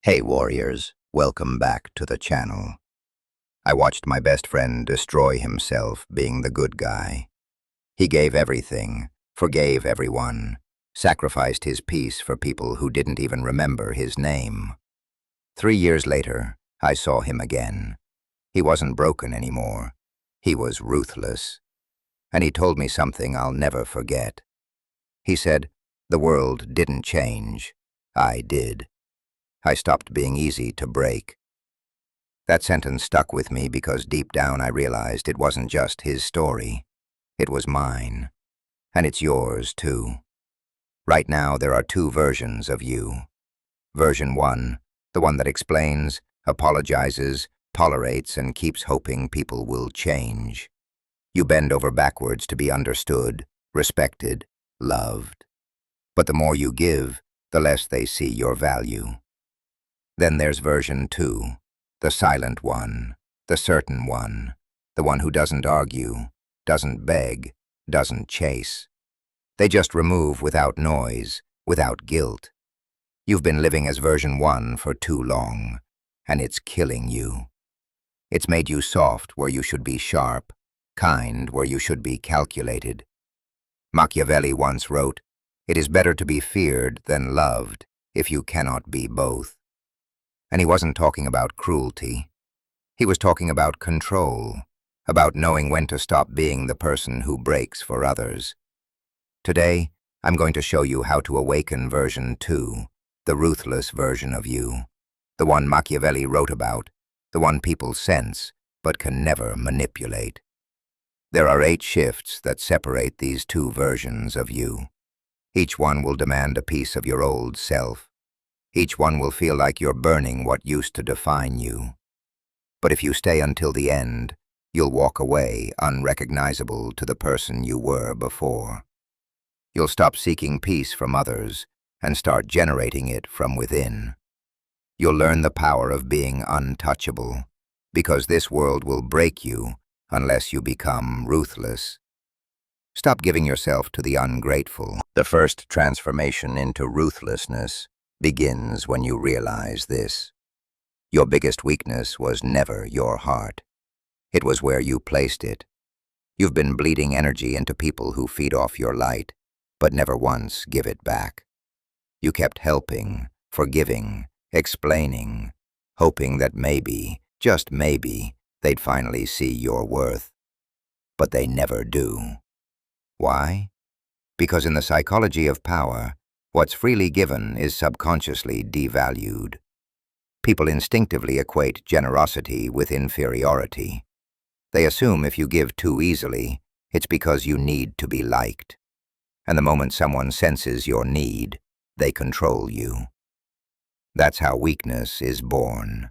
Hey warriors, welcome back to the channel. I watched my best friend destroy himself being the good guy. He gave everything, forgave everyone, sacrificed his peace for people who didn't even remember his name. 3 years later, I saw him again. He wasn't broken anymore. He was ruthless. And he told me something I'll never forget. He said, "The world didn't change. I did. I stopped being easy to break." That sentence stuck with me because deep down I realized it wasn't just his story. It was mine. And it's yours, too. Right now, there are two versions of you. Version 1, the one that explains, apologizes, tolerates, and keeps hoping people will change. You bend over backwards to be understood, respected, loved. But the more you give, the less they see your value. Then there's version 2, the silent one, the certain one, the one who doesn't argue, doesn't beg, doesn't chase. They just remove without noise, without guilt. You've been living as version 1 for too long, and it's killing you. It's made you soft where you should be sharp, kind where you should be calculated. Machiavelli once wrote, "It is better to be feared than loved if you cannot be both." And he wasn't talking about cruelty. He was talking about control, about knowing when to stop being the person who breaks for others. Today, I'm going to show you how to awaken version 2, the ruthless version of you, the one Machiavelli wrote about, the one people sense but can never manipulate. There are 8 shifts that separate these two versions of you. Each one will demand a piece of your old self. Each one will feel like you're burning what used to define you. But if you stay until the end, you'll walk away unrecognizable to the person you were before. You'll stop seeking peace from others and start generating it from within. You'll learn the power of being untouchable, because this world will break you unless you become ruthless. Stop giving yourself to the ungrateful. The first transformation into ruthlessness begins when you realize this. Your biggest weakness was never your heart. It was where you placed it. You've been bleeding energy into people who feed off your light, but never once give it back. You kept helping, forgiving, explaining, hoping that maybe, just maybe, they'd finally see your worth. But they never do. Why? Because in the psychology of power, what's freely given is subconsciously devalued. People instinctively equate generosity with inferiority. They assume if you give too easily, it's because you need to be liked. And the moment someone senses your need, they control you. That's how weakness is born.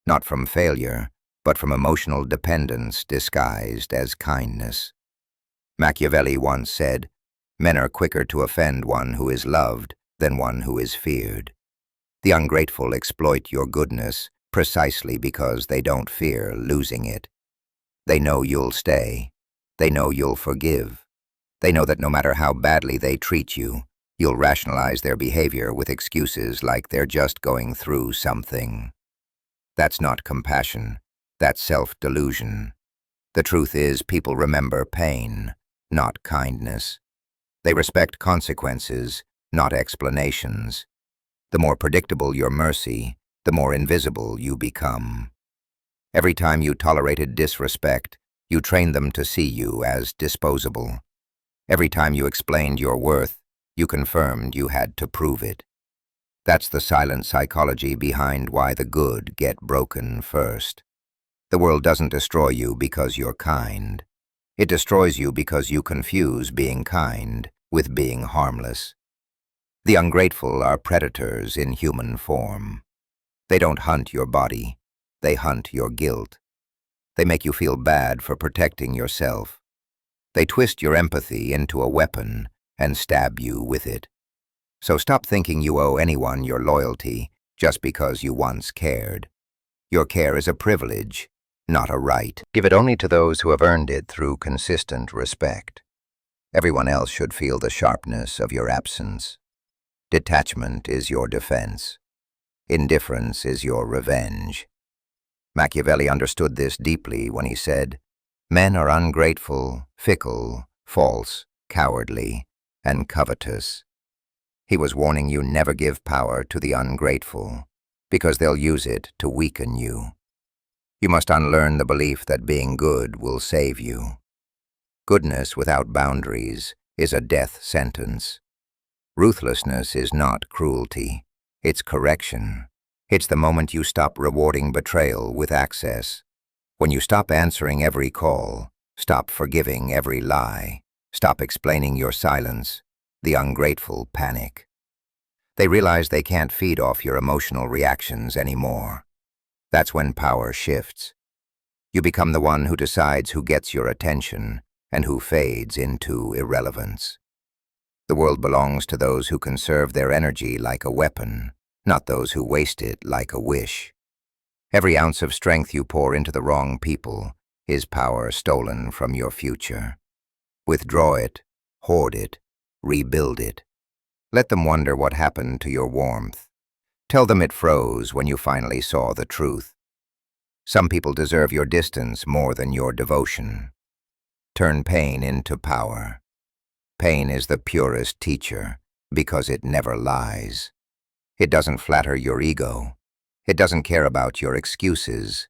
Not from failure, but from emotional dependence disguised as kindness. Machiavelli once said, "Men are quicker to offend one who is loved than one who is feared." The ungrateful exploit your goodness precisely because they don't fear losing it. They know you'll stay. They know you'll forgive. They know that no matter how badly they treat you, you'll rationalize their behavior with excuses like they're just going through something. That's not compassion. That's self-delusion. The truth is, people remember pain, not kindness. They respect consequences, not explanations. The more predictable your mercy, the more invisible you become. Every time you tolerated disrespect, you trained them to see you as disposable. Every time you explained your worth, you confirmed you had to prove it. That's the silent psychology behind why the good get broken first. The world doesn't destroy you because you're kind. It destroys you because you confuse being kind with being harmless. The ungrateful are predators in human form. They don't hunt your body. They hunt your guilt. They make you feel bad for protecting yourself. They twist your empathy into a weapon and stab you with it. So stop thinking you owe anyone your loyalty just because you once cared. Your care is a privilege, not a right. Give it only to those who have earned it through consistent respect. Everyone else should feel the sharpness of your absence. Detachment is your defense. Indifference is your revenge. Machiavelli understood this deeply when he said, "Men are ungrateful, fickle, false, cowardly, and covetous." He was warning you never give power to the ungrateful, because they'll use it to weaken you. You must unlearn the belief that being good will save you. Goodness without boundaries is a death sentence. Ruthlessness is not cruelty, it's correction. It's the moment you stop rewarding betrayal with access. When you stop answering every call, stop forgiving every lie, stop explaining your silence, the ungrateful panic. They realize they can't feed off your emotional reactions anymore. That's when power shifts. You become the one who decides who gets your attention and who fades into irrelevance. The world belongs to those who conserve their energy like a weapon, not those who waste it like a wish. Every ounce of strength you pour into the wrong people is power stolen from your future. Withdraw it, hoard it, rebuild it. Let them wonder what happened to your warmth. Tell them it froze when you finally saw the truth. Some people deserve your distance more than your devotion. Turn pain into power. Pain is the purest teacher because it never lies. It doesn't flatter your ego. It doesn't care about your excuses.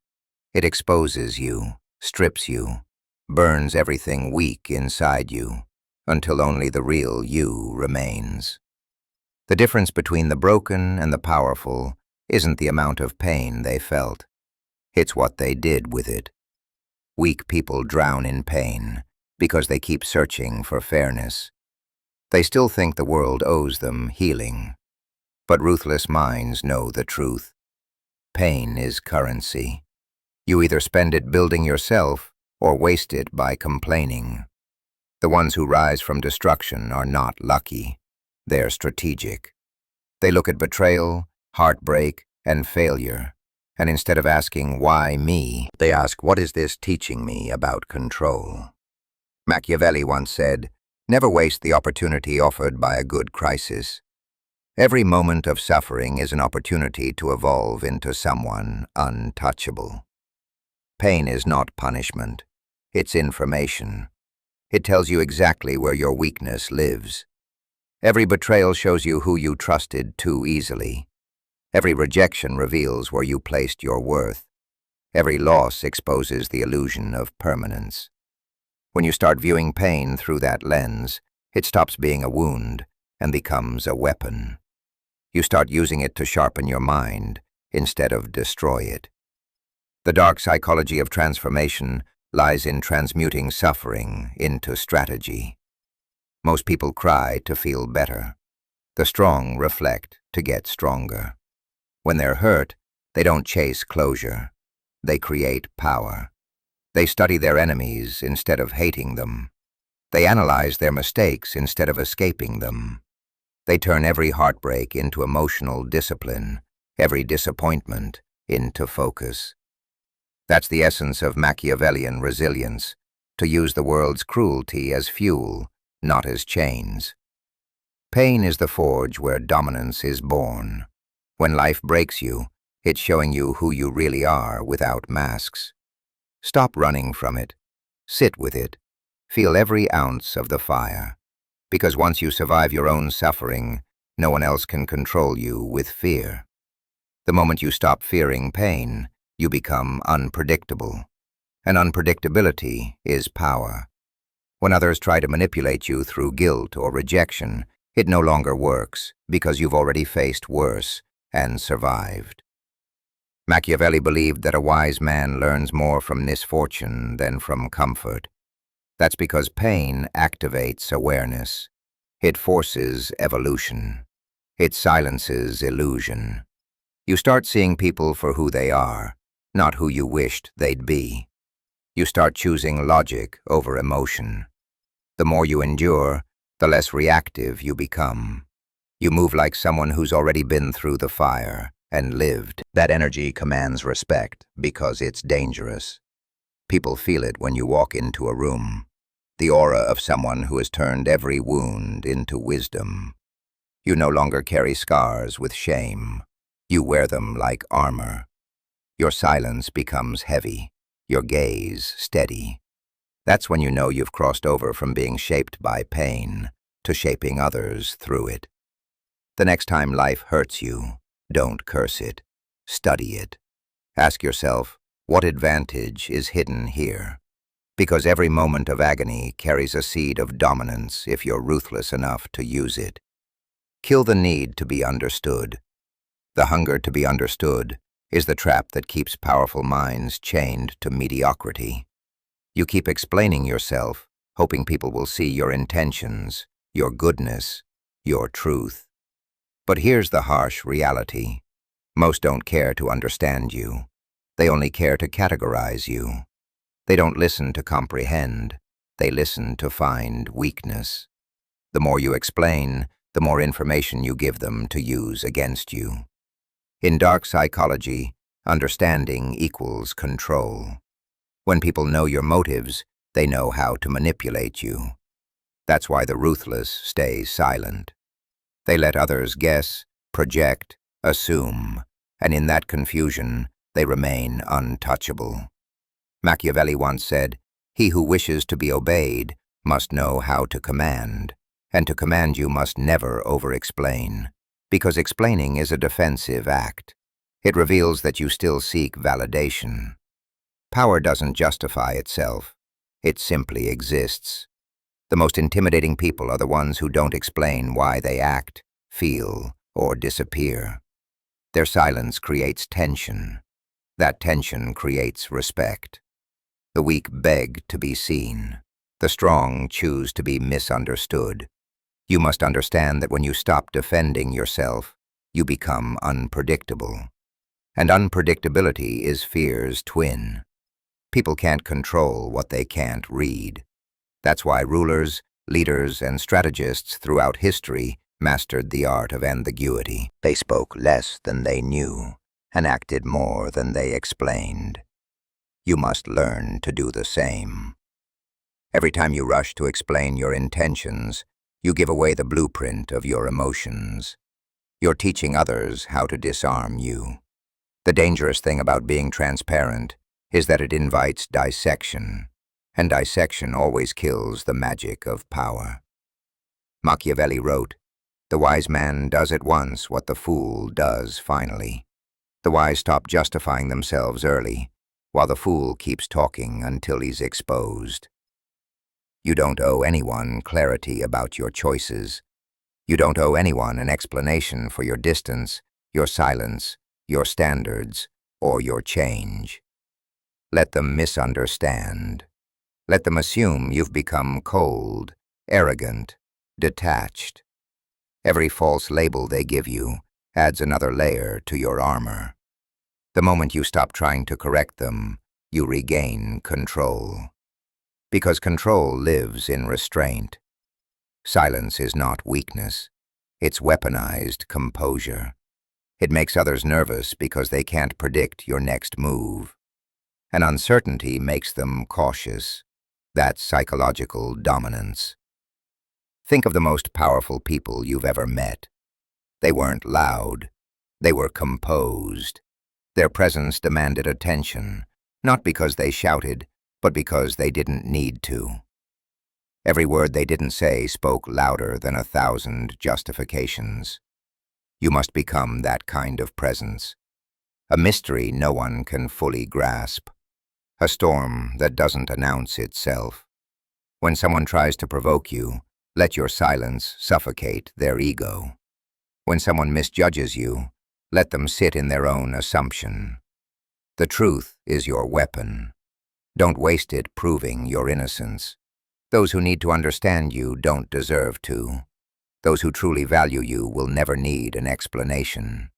It exposes you, strips you, burns everything weak inside you, until only the real you remains. The difference between the broken and the powerful isn't the amount of pain they felt. It's what they did with it. Weak people drown in pain because they keep searching for fairness. They still think the world owes them healing. But ruthless minds know the truth. Pain is currency. You either spend it building yourself or waste it by complaining. The ones who rise from destruction are not lucky. They're strategic. They look at betrayal, heartbreak, and failure, and instead of asking, "Why me?" they ask, "What is this teaching me about control?" Machiavelli once said, "Never waste the opportunity offered by a good crisis." Every moment of suffering is an opportunity to evolve into someone untouchable. Pain is not punishment. It's information. It tells you exactly where your weakness lives. Every betrayal shows you who you trusted too easily. Every rejection reveals where you placed your worth. Every loss exposes the illusion of permanence. When you start viewing pain through that lens, it stops being a wound and becomes a weapon. You start using it to sharpen your mind instead of destroy it. The dark psychology of transformation lies in transmuting suffering into strategy. Most people cry to feel better. The strong reflect to get stronger. When they're hurt, they don't chase closure. They create power. They study their enemies instead of hating them. They analyze their mistakes instead of escaping them. They turn every heartbreak into emotional discipline, every disappointment into focus. That's the essence of Machiavellian resilience, to use the world's cruelty as fuel, not as chains. Pain is the forge where dominance is born. When life breaks you, it's showing you who you really are without masks. Stop running from it. Sit with it. Feel every ounce of the fire. Because once you survive your own suffering, no one else can control you with fear. The moment you stop fearing pain, you become unpredictable. And unpredictability is power. When others try to manipulate you through guilt or rejection, it no longer works because you've already faced worse and survived. Machiavelli believed that a wise man learns more from misfortune than from comfort. That's because pain activates awareness. It forces evolution. It silences illusion. You start seeing people for who they are, not who you wished they'd be. You start choosing logic over emotion. The more you endure, the less reactive you become. You move like someone who's already been through the fire and lived. That energy commands respect because it's dangerous. People feel it when you walk into a room. The aura of someone who has turned every wound into wisdom. You no longer carry scars with shame. You wear them like armor. Your silence becomes heavy, your gaze steady. That's when you know you've crossed over from being shaped by pain to shaping others through it. The next time life hurts you, don't curse it. Study it. Ask yourself, what advantage is hidden here? Because every moment of agony carries a seed of dominance if you're ruthless enough to use it. Kill the need to be understood. The hunger to be understood is the trap that keeps powerful minds chained to mediocrity. You keep explaining yourself, hoping people will see your intentions, your goodness, your truth. But here's the harsh reality. Most don't care to understand you. They only care to categorize you. They don't listen to comprehend. They listen to find weakness. The more you explain, the more information you give them to use against you. In dark psychology, understanding equals control. When people know your motives, they know how to manipulate you. That's why the ruthless stay silent. They let others guess, project, assume, and in that confusion, they remain untouchable. Machiavelli once said, "He who wishes to be obeyed must know how to command, and to command you must never over-explain, because explaining is a defensive act. It reveals that you still seek validation. Power doesn't justify itself. It simply exists. The most intimidating people are the ones who don't explain why they act, feel, or disappear. Their silence creates tension. That tension creates respect. The weak beg to be seen. The strong choose to be misunderstood. You must understand that when you stop defending yourself, you become unpredictable. And unpredictability is fear's twin. People can't control what they can't read. That's why rulers, leaders, and strategists throughout history mastered the art of ambiguity. They spoke less than they knew and acted more than they explained. You must learn to do the same. Every time you rush to explain your intentions, you give away the blueprint of your emotions. You're teaching others how to disarm you. The dangerous thing about being transparent is that it invites dissection, and dissection always kills the magic of power. Machiavelli wrote, "The wise man does at once what the fool does finally." The wise stop justifying themselves early, while the fool keeps talking until he's exposed. You don't owe anyone clarity about your choices. You don't owe anyone an explanation for your distance, your silence, your standards, or your change. Let them misunderstand. Let them assume you've become cold, arrogant, detached. Every false label they give you adds another layer to your armor. The moment you stop trying to correct them, you regain control. Because control lives in restraint. Silence is not weakness. It's weaponized composure. It makes others nervous because they can't predict your next move. And uncertainty makes them cautious. That's psychological dominance. Think of the most powerful people you've ever met. They weren't loud. They were composed. Their presence demanded attention, not because they shouted, but because they didn't need to. Every word they didn't say spoke louder than 1,000 justifications. You must become that kind of presence. A mystery no one can fully grasp. A storm that doesn't announce itself. When someone tries to provoke you, let your silence suffocate their ego. When someone misjudges you, let them sit in their own assumption. The truth is your weapon. Don't waste it proving your innocence. Those who need to understand you don't deserve to. Those who truly value you will never need an explanation.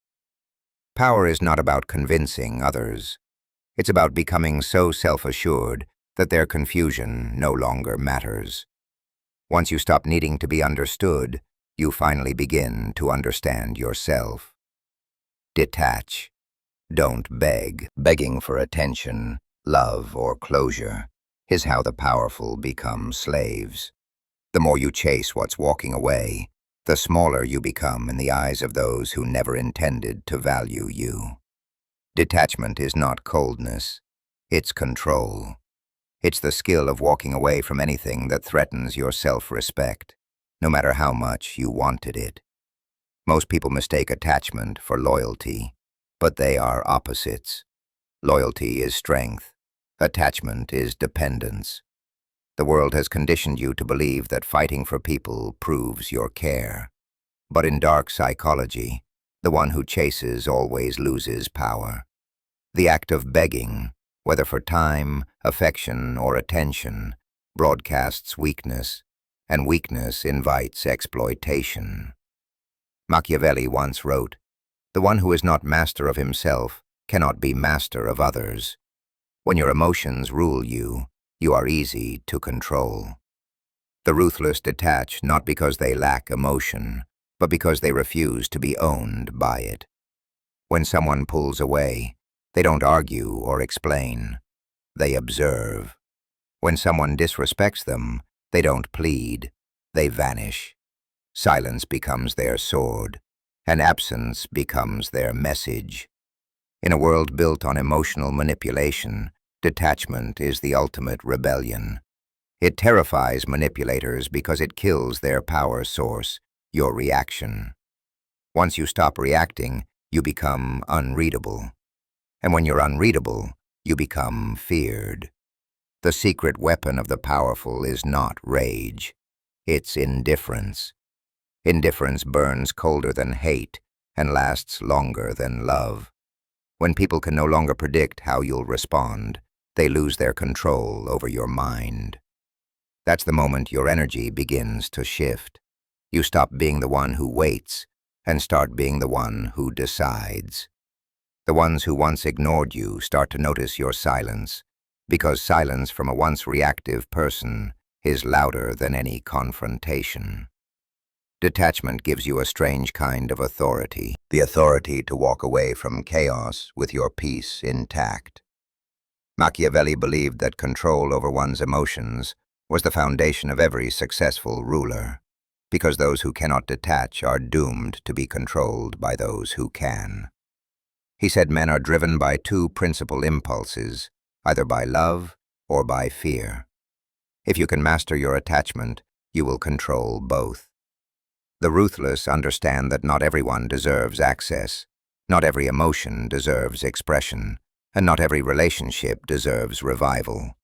Power is not about convincing others. It's about becoming so self-assured that their confusion no longer matters. Once you stop needing to be understood, you finally begin to understand yourself. Detach. Don't beg. Begging for attention, love, or closure is how the powerful become slaves. The more you chase what's walking away, the smaller you become in the eyes of those who never intended to value you. Detachment is not coldness, it's control. It's the skill of walking away from anything that threatens your self-respect, no matter how much you wanted it. Most people mistake attachment for loyalty, but they are opposites. Loyalty is strength. Attachment is dependence. The world has conditioned you to believe that fighting for people proves your care. But in dark psychology, the one who chases always loses power. The act of begging, whether for time, affection, or attention, broadcasts weakness, and weakness invites exploitation. Machiavelli once wrote, "The one who is not master of himself cannot be master of others." When your emotions rule you, you are easy to control. The ruthless detach not because they lack emotion, but because they refuse to be owned by it. When someone pulls away, they don't argue or explain. They observe. When someone disrespects them, they don't plead. They vanish. Silence becomes their sword, and absence becomes their message. In a world built on emotional manipulation, detachment is the ultimate rebellion. It terrifies manipulators because it kills their power source, your reaction. Once you stop reacting, you become unreadable. And when you're unreadable, you become feared. The secret weapon of the powerful is not rage. It's indifference. Indifference burns colder than hate and lasts longer than love. When people can no longer predict how you'll respond, they lose their control over your mind. That's the moment your energy begins to shift. You stop being the one who waits and start being the one who decides. The ones who once ignored you start to notice your silence, because silence from a once reactive person is louder than any confrontation. Detachment gives you a strange kind of authority, the authority to walk away from chaos with your peace intact. Machiavelli believed that control over one's emotions was the foundation of every successful ruler, because those who cannot detach are doomed to be controlled by those who can. He said men are driven by two principal impulses, either by love or by fear. If you can master your attachment, you will control both. The ruthless understand that not everyone deserves access, not every emotion deserves expression, and not every relationship deserves revival.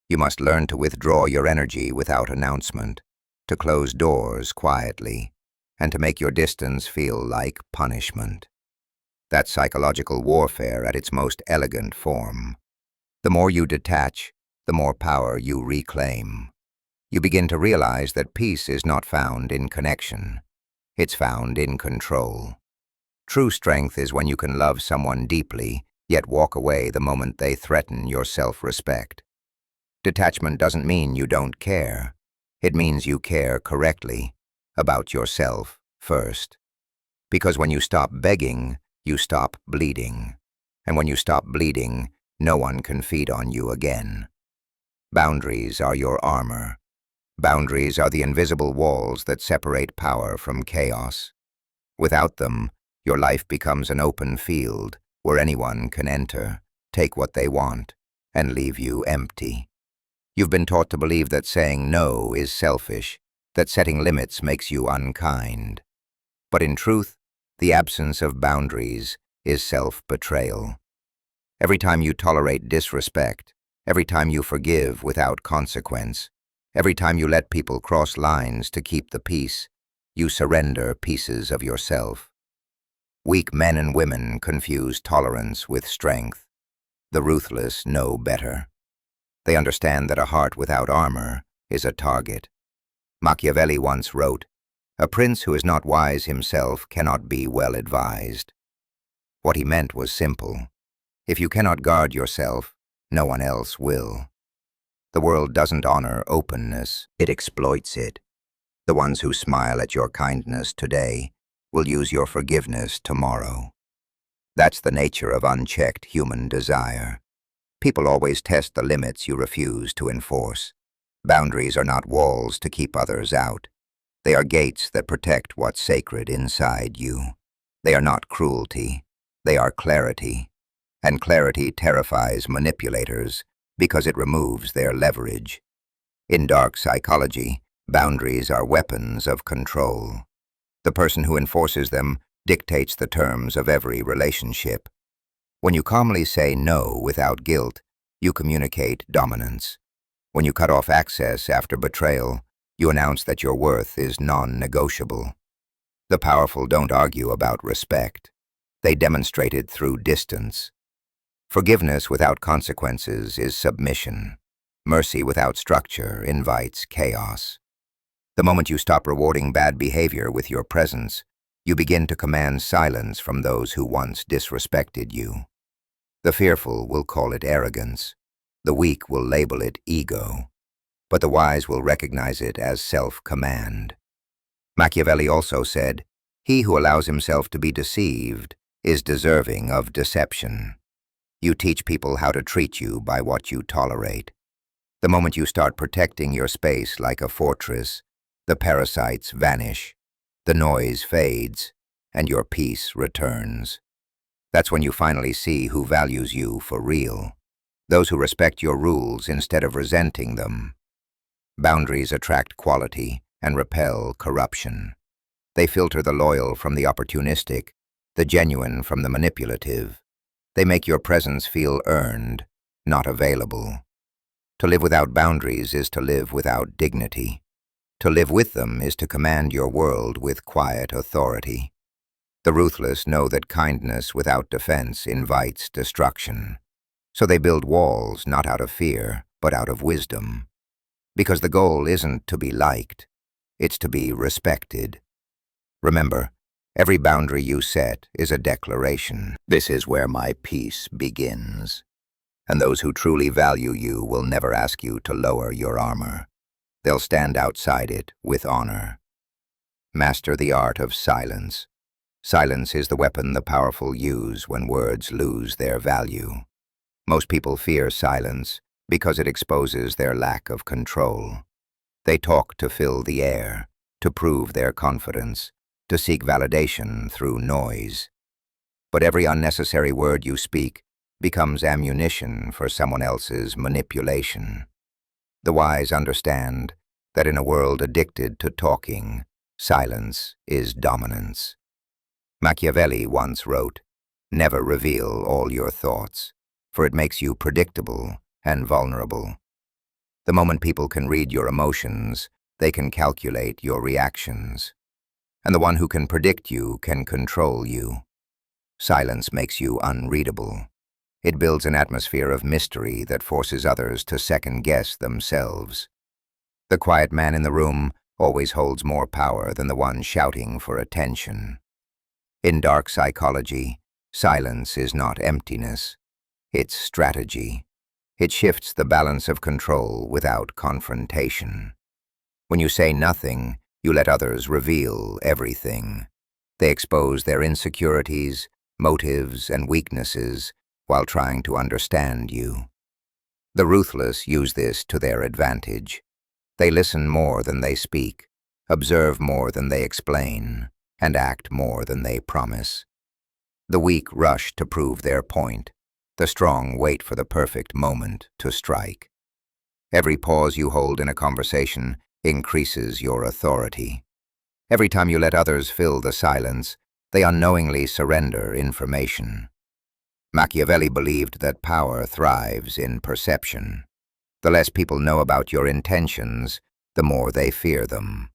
You must learn to withdraw your energy without announcement, to close doors quietly, and to make your distance feel like punishment. That's psychological warfare at its most elegant form. The more you detach, the more power you reclaim. You begin to realize that peace is not found in connection. It's found in control. True strength is when you can love someone deeply, yet walk away the moment they threaten your self-respect. Detachment doesn't mean you don't care. It means you care correctly, about yourself first. Because when you stop begging, you stop bleeding. And when you stop bleeding, no one can feed on you again. Boundaries are your armor. Boundaries are the invisible walls that separate power from chaos. Without them, your life becomes an open field where anyone can enter, take what they want, and leave you empty. You've been taught to believe that saying no is selfish, that setting limits makes you unkind. But in truth, the absence of boundaries is self-betrayal. Every time you tolerate disrespect, every time you forgive without consequence, every time you let people cross lines to keep the peace, you surrender pieces of yourself. Weak men and women confuse tolerance with strength. The ruthless know better. They understand that a heart without armor is a target. Machiavelli once wrote, "A prince who is not wise himself cannot be well advised." What he meant was simple. If you cannot guard yourself, no one else will. The world doesn't honor openness, it exploits it. The ones who smile at your kindness today will use your forgiveness tomorrow. That's the nature of unchecked human desire. People always test the limits you refuse to enforce. Boundaries are not walls to keep others out. They are gates that protect what's sacred inside you. They are not cruelty. They are clarity. And clarity terrifies manipulators because it removes their leverage. In dark psychology, boundaries are weapons of control. The person who enforces them dictates the terms of every relationship. When you calmly say no without guilt, you communicate dominance. When you cut off access after betrayal, you announce that your worth is non-negotiable. The powerful don't argue about respect. They demonstrate it through distance. Forgiveness without consequences is submission. Mercy without structure invites chaos. The moment you stop rewarding bad behavior with your presence, you begin to command silence from those who once disrespected you. The fearful will call it arrogance. The weak will label it ego. But the wise will recognize it as self-command. Machiavelli also said, "He who allows himself to be deceived is deserving of deception." You teach people how to treat you by what you tolerate. The moment you start protecting your space like a fortress, the parasites vanish, the noise fades, and your peace returns. That's when you finally see who values you for real. Those who respect your rules instead of resenting them. Boundaries attract quality and repel corruption. They filter the loyal from the opportunistic, the genuine from the manipulative. They make your presence feel earned, not available. To live without boundaries is to live without dignity. To live with them is to command your world with quiet authority. The ruthless know that kindness without defense invites destruction. So they build walls not out of fear, but out of wisdom. Because the goal isn't to be liked, it's to be respected. Remember, every boundary you set is a declaration. This is where my peace begins. And those who truly value you will never ask you to lower your armor. They'll stand outside it with honor. Master the art of silence. Silence is the weapon the powerful use when words lose their value. Most people fear silence because it exposes their lack of control. They talk to fill the air, to prove their confidence, to seek validation through noise. But every unnecessary word you speak becomes ammunition for someone else's manipulation. The wise understand that in a world addicted to talking, silence is dominance. Machiavelli once wrote, "Never reveal all your thoughts, for it makes you predictable and vulnerable." The moment people can read your emotions, they can calculate your reactions. And the one who can predict you can control you. Silence makes you unreadable. It builds an atmosphere of mystery that forces others to second-guess themselves. The quiet man in the room always holds more power than the one shouting for attention. In dark psychology, silence is not emptiness. It's strategy. It shifts the balance of control without confrontation. When you say nothing, you let others reveal everything. They expose their insecurities, motives, and weaknesses while trying to understand you. The ruthless use this to their advantage. They listen more than they speak, observe more than they explain, and act more than they promise. The weak rush to prove their point. The strong wait for the perfect moment to strike. Every pause you hold in a conversation increases your authority. Every time you let others fill the silence, they unknowingly surrender information. Machiavelli believed that power thrives in perception. The less people know about your intentions, the more they fear them.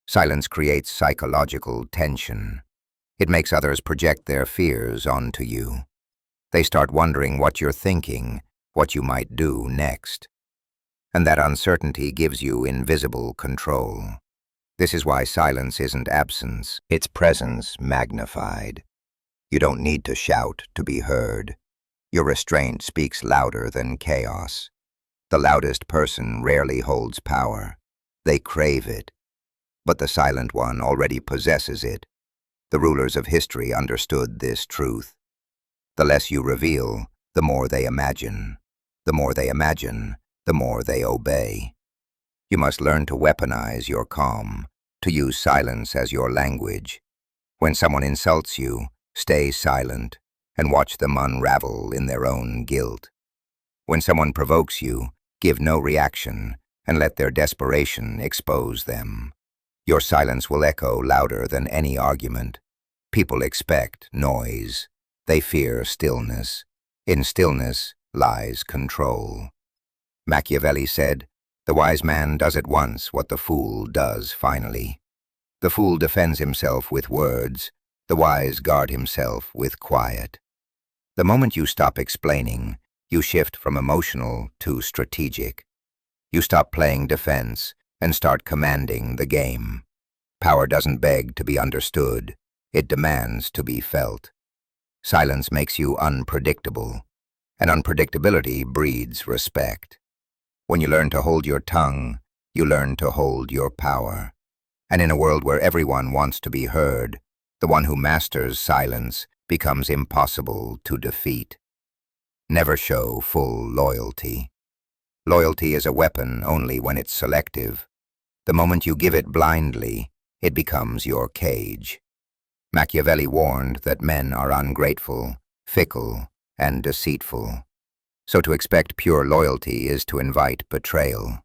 Silence creates psychological tension. It makes others project their fears onto you. They start wondering what you're thinking, what you might do next. And that uncertainty gives you invisible control. This is why silence isn't absence, it's presence magnified. You don't need to shout to be heard. Your restraint speaks louder than chaos. The loudest person rarely holds power. They crave it. But the silent one already possesses it. The rulers of history understood this truth. The less you reveal, the more they imagine. The more they imagine, the more they obey. You must learn to weaponize your calm, to use silence as your language. When someone insults you, stay silent and watch them unravel in their own guilt. When someone provokes you, give no reaction and let their desperation expose them. Your silence will echo louder than any argument. People expect noise. They fear stillness. In stillness lies control. Machiavelli said, "The wise man does at once what the fool does finally." The fool defends himself with words. The wise guard himself with quiet. The moment you stop explaining, you shift from emotional to strategic. You stop playing defense and start commanding the game. Power doesn't beg to be understood. It demands to be felt. Silence makes you unpredictable, and unpredictability breeds respect. When you learn to hold your tongue, you learn to hold your power. And in a world where everyone wants to be heard, the one who masters silence becomes impossible to defeat. Never show full loyalty. Loyalty is a weapon only when it's selective. The moment you give it blindly, it becomes your cage. Machiavelli warned that men are ungrateful, fickle, and deceitful. So to expect pure loyalty is to invite betrayal.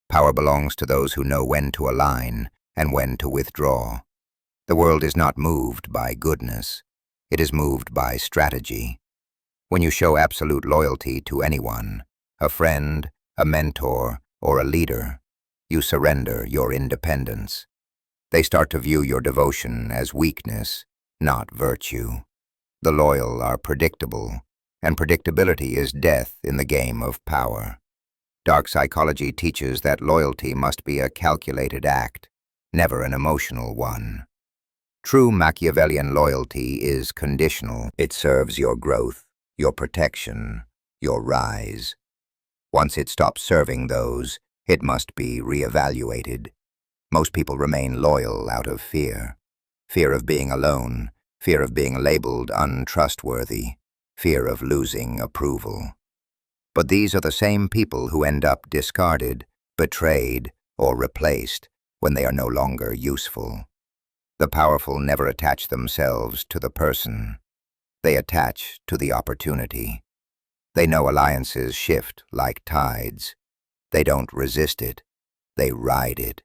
Power belongs to those who know when to align and when to withdraw. The world is not moved by goodness. It is moved by strategy. When you show absolute loyalty to anyone, a friend, a mentor, or a leader, you surrender your independence. They start to view your devotion as weakness, not virtue. The loyal are predictable, and predictability is death in the game of power. Dark psychology teaches that loyalty must be a calculated act, never an emotional one. True Machiavellian loyalty is conditional. It serves your growth, your protection, your rise. Once it stops serving those, it must be reevaluated. Most people remain loyal out of fear. Fear of being alone, fear of being labeled untrustworthy, fear of losing approval. But these are the same people who end up discarded, betrayed, or replaced when they are no longer useful. The powerful never attach themselves to the person. They attach to the opportunity. They know alliances shift like tides. They don't resist it. They ride it.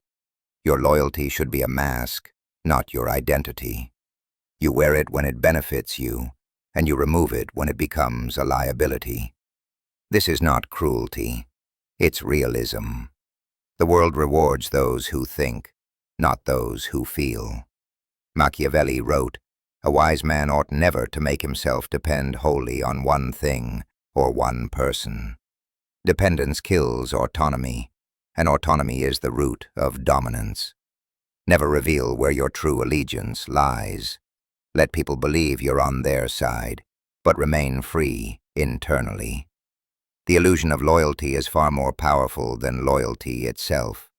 Your loyalty should be a mask, not your identity. You wear it when it benefits you, and you remove it when it becomes a liability. This is not cruelty. It's realism. The world rewards those who think, not those who feel. Machiavelli wrote, "A wise man ought never to make himself depend wholly on one thing or one person." Dependence kills autonomy, and autonomy is the root of dominance. Never reveal where your true allegiance lies. Let people believe you're on their side, but remain free internally. The illusion of loyalty is far more powerful than loyalty itself.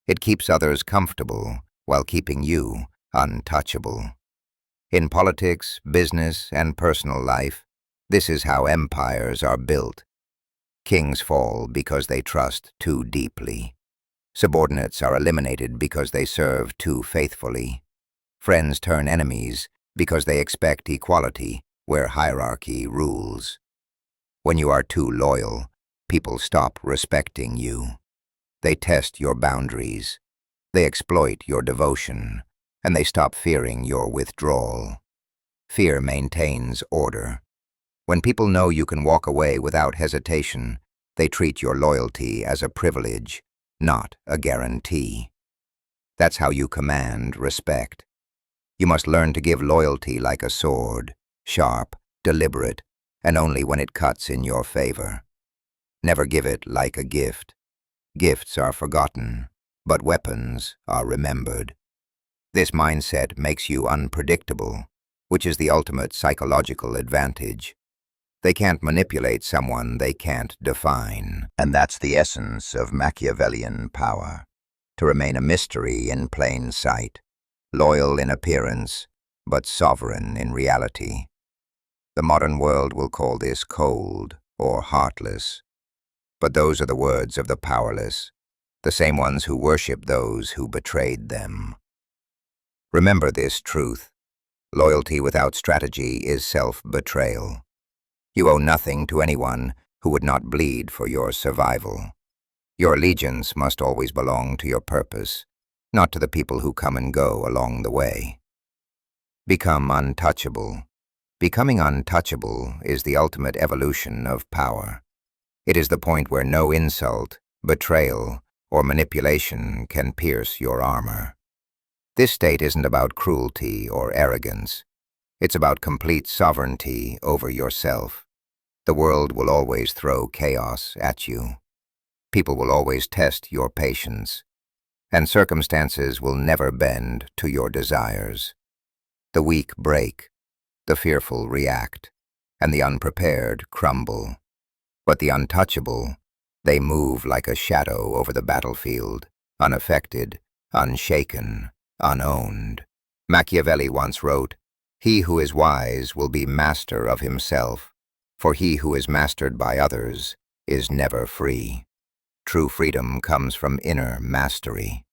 It keeps others comfortable while keeping you untouchable. In politics, business, and personal life, this is how empires are built. Kings fall because they trust too deeply. Subordinates are eliminated because they serve too faithfully. Friends turn enemies because they expect equality where hierarchy rules. When you are too loyal, people stop respecting you. They test your boundaries. They exploit your devotion, and they stop fearing your withdrawal. Fear maintains order. When people know you can walk away without hesitation, they treat your loyalty as a privilege, not a guarantee. That's how you command respect. You must learn to give loyalty like a sword, sharp, deliberate, and only when it cuts in your favor. Never give it like a gift. Gifts are forgotten, but weapons are remembered. This mindset makes you unpredictable, which is the ultimate psychological advantage. They can't manipulate someone they can't define. And that's the essence of Machiavellian power. To remain a mystery in plain sight, loyal in appearance, but sovereign in reality. The modern world will call this cold or heartless. But those are the words of the powerless. the same ones who worship those who betrayed them. Remember this truth. Loyalty without strategy is self-betrayal. You owe nothing to anyone who would not bleed for your survival. Your allegiance must always belong to your purpose, not to the people who come and go along the way. Become untouchable. Becoming untouchable is the ultimate evolution of power. It is the point where no insult, betrayal, or manipulation can pierce your armor. This state isn't about cruelty or arrogance. It's about complete sovereignty over yourself. The world will always throw chaos at you. People will always test your patience, and circumstances will never bend to your desires. The weak break, the fearful react, and the unprepared crumble. But the untouchable, they move like a shadow over the battlefield, unaffected, unshaken, unowned. Machiavelli once wrote, "He who is wise will be master of himself, for he who is mastered by others is never free." True freedom comes from inner mastery.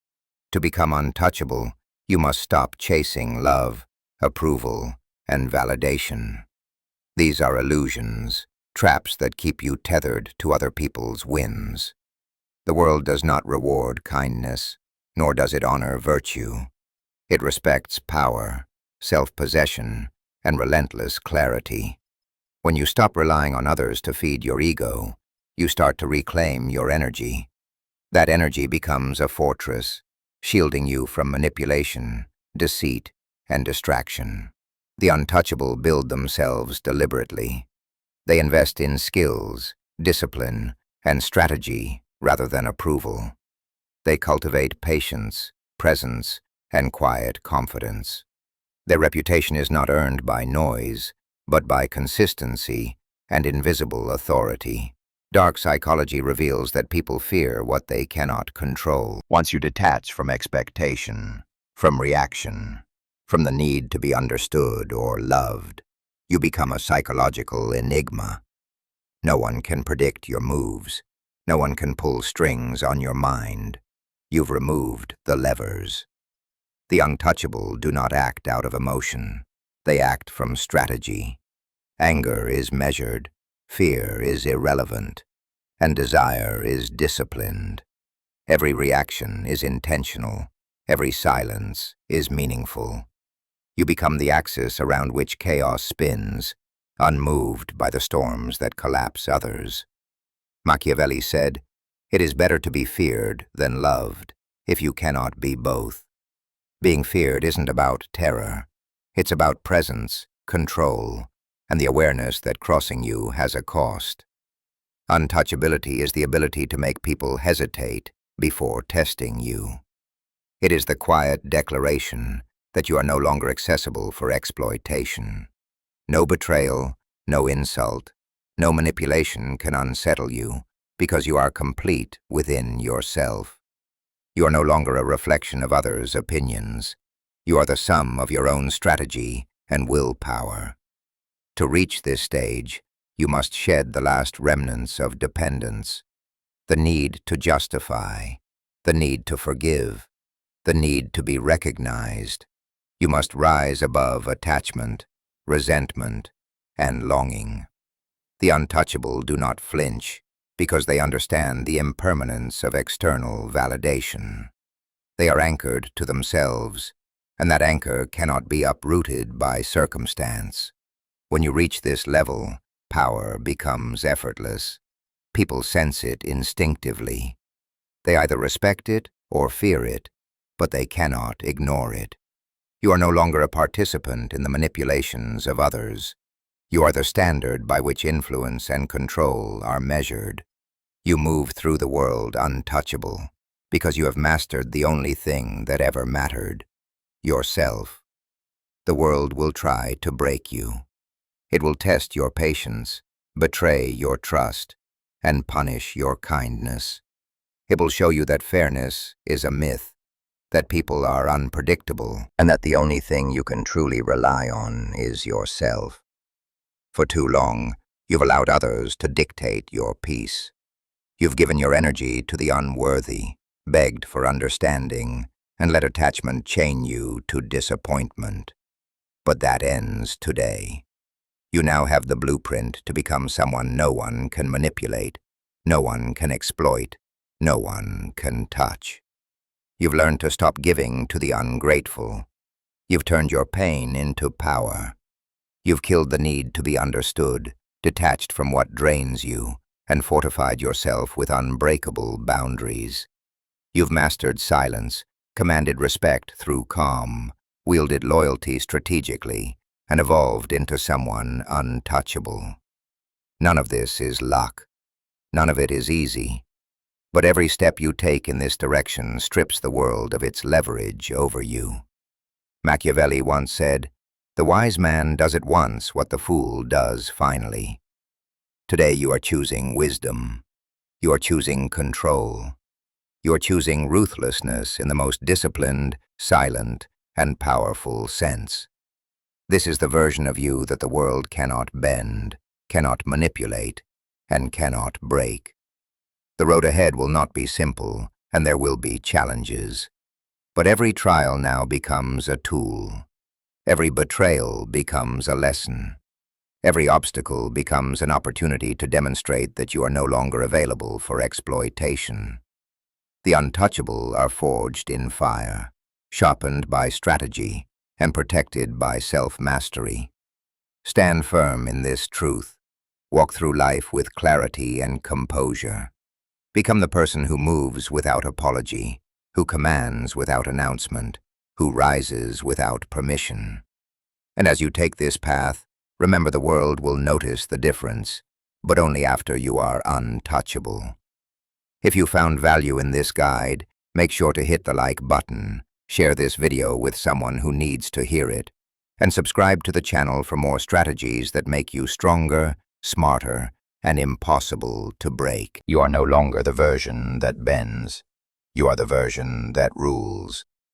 To become untouchable, you must stop chasing love, approval, and validation. These are illusions, traps that keep you tethered to other people's whims. The world does not reward kindness, nor does it honor virtue. It respects power, self-possession, and relentless clarity. When you stop relying on others to feed your ego, you start to reclaim your energy. That energy becomes a fortress, shielding you from manipulation, deceit, and distraction. The untouchable build themselves deliberately. They invest in skills, discipline, and strategy rather than approval. They cultivate patience, presence, and quiet confidence. Their reputation is not earned by noise, but by consistency and invisible authority. Dark psychology reveals that people fear what they cannot control. Once you detach from expectation, from reaction, from the need to be understood or loved, you become a psychological enigma. No one can predict your moves. No one can pull strings on your mind. You've removed the levers. The untouchable do not act out of emotion. They act from strategy. Anger is measured. Fear is irrelevant, and desire is disciplined. Every reaction is intentional. Every silence is meaningful. You become the axis around which chaos spins, unmoved by the storms that collapse others. Machiavelli said, "It is better to be feared than loved, if you cannot be both." Being feared isn't about terror. It's about presence, control, and the awareness that crossing you has a cost. Untouchability is the ability to make people hesitate before testing you. It is the quiet declaration that you are no longer accessible for exploitation. No betrayal, no insult, no manipulation can unsettle you because you are complete within yourself. You are no longer a reflection of others' opinions. You are the sum of your own strategy and willpower. To reach this stage, you must shed the last remnants of dependence, the need to justify, the need to forgive, the need to be recognized. You must rise above attachment, resentment, and longing. The untouchable do not flinch because they understand the impermanence of external validation. They are anchored to themselves, and that anchor cannot be uprooted by circumstance. When you reach this level, power becomes effortless. People sense it instinctively. They either respect it or fear it, but they cannot ignore it. You are no longer a participant in the manipulations of others. You are the standard by which influence and control are measured. You move through the world untouchable because you have mastered the only thing that ever mattered, yourself. The world will try to break you. It will test your patience, betray your trust, and punish your kindness. It will show you that fairness is a myth, that people are unpredictable, and that the only thing you can truly rely on is yourself. For too long, you've allowed others to dictate your peace. You've given your energy to the unworthy, begged for understanding, and let attachment chain you to disappointment. But that ends today. You now have the blueprint to become someone no one can manipulate, no one can exploit, no one can touch. You've learned to stop giving to the ungrateful. You've turned your pain into power. You've killed the need to be understood, detached from what drains you, and fortified yourself with unbreakable boundaries. You've mastered silence, commanded respect through calm, wielded loyalty strategically, and evolved into someone untouchable. None of this is luck. None of it is easy. But every step you take in this direction strips the world of its leverage over you. Machiavelli once said, "The wise man does at once what the fool does finally." Today you are choosing wisdom. You are choosing control. You are choosing ruthlessness in the most disciplined, silent, and powerful sense. This is the version of you that the world cannot bend, cannot manipulate, and cannot break. The road ahead will not be simple, and there will be challenges. But every trial now becomes a tool. Every betrayal becomes a lesson. Every obstacle becomes an opportunity to demonstrate that you are no longer available for exploitation. The untouchable are forged in fire, sharpened by strategy, and protected by self-mastery. Stand firm in this truth. Walk through life with clarity and composure. Become the person who moves without apology, who commands without announcement, who rises without permission. And as you take this path, remember the world will notice the difference, but only after you are untouchable. If you found value in this guide, make sure to hit the like button, share this video with someone who needs to hear it, and subscribe to the channel for more strategies that make you stronger, smarter, and impossible to break. You are no longer the version that bends. You are the version that rules.